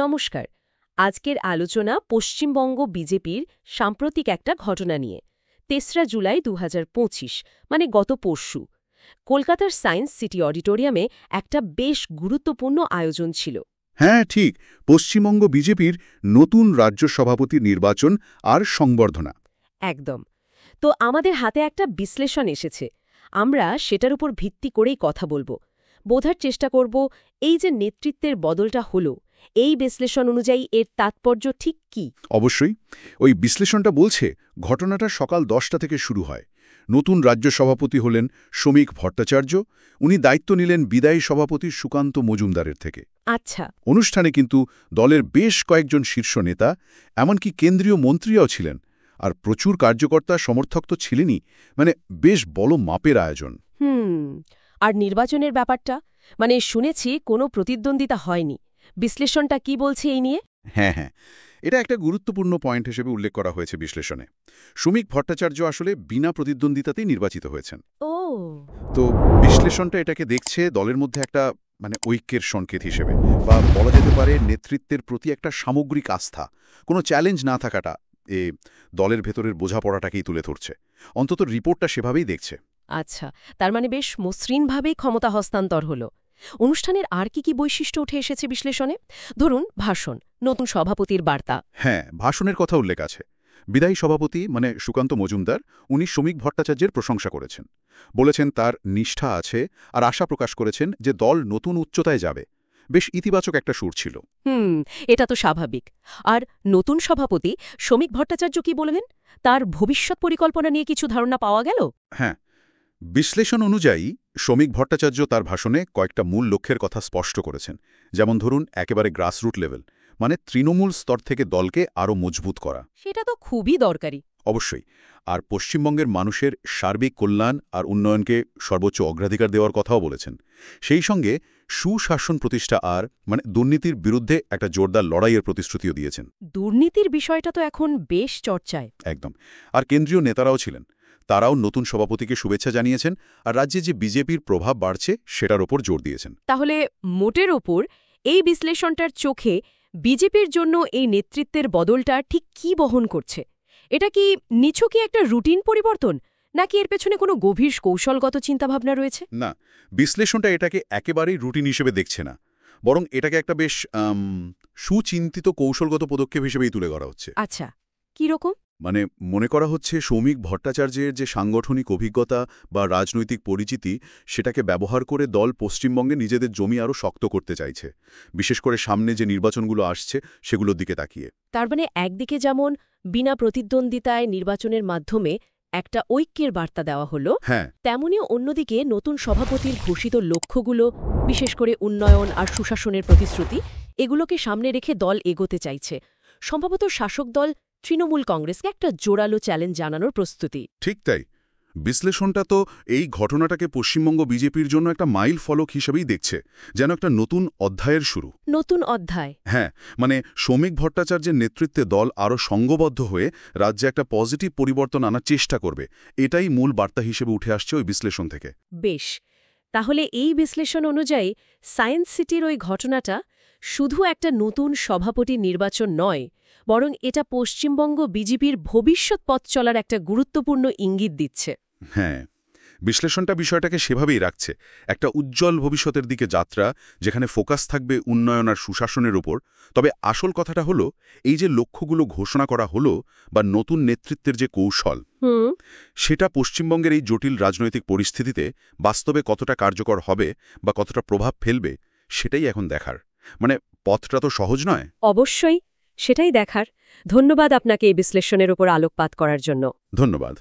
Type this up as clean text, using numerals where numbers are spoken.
নমস্কার। আজকের আলোচনা পশ্চিমবঙ্গ বিজেপির সাম্প্রতিক একটা ঘটনা নিয়ে। ৩রা জুলাই ২০২৫ মানে গত পরশু কলকাতার সায়েন্স সিটি অডিটোরিয়ামে একটা বেশ গুরুত্বপূর্ণ আয়োজন ছিল। হ্যাঁ, ঠিক। পশ্চিমবঙ্গ বিজেপির নতুন রাজ্য সভাপতির নির্বাচন আর সংবর্ধনা। একদম। তো আমাদের হাতে একটা বিশ্লেষণ এসেছে, আমরা সেটার উপর ভিত্তি করেই কথা বলবো, বোঝার চেষ্টা করব এই যে নেতৃত্বের বদলটা হলো, এই বিশ্লেষণ অনুযায়ী এর তাৎপর্য ঠিক কি। অবশ্যই। ওই বিশ্লেষণটা বলছে ঘটনাটা সকাল 10টা থেকে শুরু হয়। নতুন রাজ্য সভাপতি হলেন শ্রমিক ভট্টাচার্য। উনি দায়িত্ব নিলেন বিদায়ী সভাপতি সুকান্ত মজুমদারের থেকে। আচ্ছা। অনুষ্ঠানে কিন্তু দলের বেশ কয়েকজন শীর্ষ নেতা, এমনকি কেন্দ্রীয় মন্ত্রীরাও ছিলেন। আর প্রচুর কার্যকর্তা সমর্থক তো ছিলেনই, মানে বেশ বড় মাপের আয়োজন। আর নির্বাচনের ব্যাপারটা, মানে শুনেছি কোনো প্রতিদ্বন্দ্বিতা হয়নি। বিশ্লেষণটা কি বলছে এই নিয়ে? হ্যাঁ, এটা একটা গুরুত্বপূর্ণ পয়েন্ট হিসেবে উল্লেখ করা হয়েছে বিশ্লেষণে। শ্রমিক ভট্টাচার্য আসলে বিনা প্রতিদ্বন্দ্বিতাতেই নির্বাচিত হয়েছেন। ও, তো বিশ্লেষণটা এটাকে দেখছে দলের মধ্যে একটা ঐক্যের সংকেত হিসেবে, বা বলা যেতে পারে নেতৃত্বের প্রতি একটা সামগ্রিক আস্থা, কোনো চ্যালেঞ্জ না থাকাটা দলের ভেতরের বোঝাপড়াটাকেই তুলে ধরছে। অন্তত রিপোর্টটা সেভাবেই দেখছে। আচ্ছা, তার মানে বেশ মসৃণভাবেই ক্ষমতা হস্তান্তর হলো। অনুষ্ঠানের আর কি বৈশিষ্ট্য উঠে এসেছে বিশ্লেষণে? ধরুন ভাষণ, নতুন সভাপতির বার্তা। হ্যাঁ, ভাষণের কথা উল্লেখ আছে। বিদায়ী সভাপতি সুকান্ত মজুমদার, উনি শ্রমিক ভট্টাচার্যের প্রশংসা করেছেন। বলেছেন তার নিষ্ঠা আছে, আর আশা প্রকাশ করেছেন যে দল নতুন উচ্চতায় যাবে। বেশ ইতিবাচক একটা সুর ছিল। এটা তো স্বাভাবিক। আর নতুন সভাপতি শ্রমিক ভট্টাচার্য কি বলবেন? তার ভবিষ্যৎ পরিকল্পনা নিয়ে কিছু ধারণা পাওয়া গেল? হ্যাঁ, বিশ্লেষণ অনুযায়ী শ্রমিক ভট্টাচার্য তার ভাষণে কয়েকটা মূল লক্ষ্যের কথা স্পষ্ট করেছেন। যেমন ধরুন, একেবারে গ্রাসরুট লেভেল, মানে তৃণমূল স্তর থেকে দলকে আরও মজবুত করা। সেটা তো খুবই দরকারি। অবশ্যই। আর পশ্চিমবঙ্গের মানুষের সার্বিক কল্যাণ আর উন্নয়নকে সর্বোচ্চ অগ্রাধিকার দেওয়ার কথাও বলেছেন। সেই সঙ্গে সুশাসন প্রতিষ্ঠা আর দুর্নীতির বিরুদ্ধে একটা জোরদার লড়াইয়ের প্রতিশ্রুতিও দিয়েছেন। দুর্নীতির বিষয়টা তো এখন বেশ চর্চায়। একদম। আর কেন্দ্রীয় নেতারাও ছিলেন। তারাও নতুন সভাপতিকে শুভেচ্ছা জানিয়েছেন, আর রাজ্যে যে বিজেপির প্রভাব বাড়ছে সেটার ওপর জোর দিয়েছেন। তাহলে মোটের ওপর এই বিশ্লেষণটার চোখে বিজেপির জন্য এই নেতৃত্বের বদলটা ঠিক কি বহন করছে? এটা কি নিছকই একটা রুটিন পরিবর্তন, নাকি এর পেছনে কোনো গভীর কৌশলগত চিন্তাভাবনা রয়েছে? না, বিশ্লেষণটা এটাকে একেবারেই রুটিন হিসেবে দেখছে না, বরং এটাকে একটা বেশ সুচিন্তিত কৌশলগত পদক্ষেপ হিসেবেই তুলে ধরা হচ্ছে। আচ্ছা, কিরকম? মনে করা হচ্ছে শ্রমিক ভট্টাচার্যের যে সাংগঠনিক অভিজ্ঞতা বা রাজনৈতিক পরিচিতি, সেটাকে ব্যবহার করে দল পশ্চিমবঙ্গে নিজেদের জমি আরও শক্ত করতে চাইছে, বিশেষ করে সামনে যে নির্বাচনগুলো আসছে সেগুলোর দিকে তাকিয়ে। তার মানে একদিকে যেমন বিনা প্রতিদ্বন্দ্বিতায় নির্বাচনের মাধ্যমে একটা ঐক্যের বার্তা দেওয়া হলো, হ্যাঁ, তেমনি অন্যদিকে নতুন সভাপতির ঘোষিত লক্ষ্যগুলো, বিশেষ করে উন্নয়ন আর সুশাসনের প্রতিশ্রুতি, এগুলোকে সামনে রেখে দল এগোতে চাইছে। সম্ভবত শাসক দল তৃণমূল কংগ্রেসকে একটা জোরালো চ্যালেঞ্জ জানানোর প্রস্তুতি। ঠিক তাই। বিশ্লেষণটা তো এই ঘটনাটাকে পশ্চিমবঙ্গ বিজেপির জন্য একটা মাইল ফলক হিসেবেই দেখছে, যেন একটা নতুন অধ্যায়ের শুরু। নতুন অধ্যায়? হ্যাঁ, শ্রমিক ভট্টাচার্যের নেতৃত্বে দল আরও সংঘবদ্ধ হয়ে রাজ্যে একটা পজিটিভ পরিবর্তন আনার চেষ্টা করবে, এটাই মূল বার্তা হিসেবে উঠে আসছে ওই বিশ্লেষণ থেকে। বেশ, তাহলে এই বিশ্লেষণ অনুযায়ী সায়েন্স সিটির ওই ঘটনাটা শুধু একটা নতুন সভাপতি নির্বাচন নয়, বরং এটা পশ্চিমবঙ্গ বিজেপির ভবিষ্যৎ পথ চলার একটা গুরুত্বপূর্ণ ইঙ্গিত দিচ্ছে। হ্যাঁ, বিশ্লেষণটা বিষয়টাকে সেভাবেই রাখছে, একটা উজ্জ্বল ভবিষ্যতের দিকে যাত্রা, যেখানে ফোকাস থাকবে উন্নয়ন আর সুশাসনের ওপর। তবে আসল কথাটা হলো, এই যে লক্ষ্যগুলো ঘোষণা করা হলো বা নতুন নেতৃত্বের যে কৌশল, সেটা পশ্চিমবঙ্গের এই জটিল রাজনৈতিক পরিস্থিতিতে বাস্তবে কতটা কার্যকর হবে বা কতটা প্রভাব ফেলবে, সেটাই এখন দেখার। পথটা তো সহজ নয়। অবশ্যই, সেটাই দেখার। ধন্যবাদ আপনাকে এই বিশ্লেষণের উপর আলোকপাত করার জন্য। ধন্যবাদ।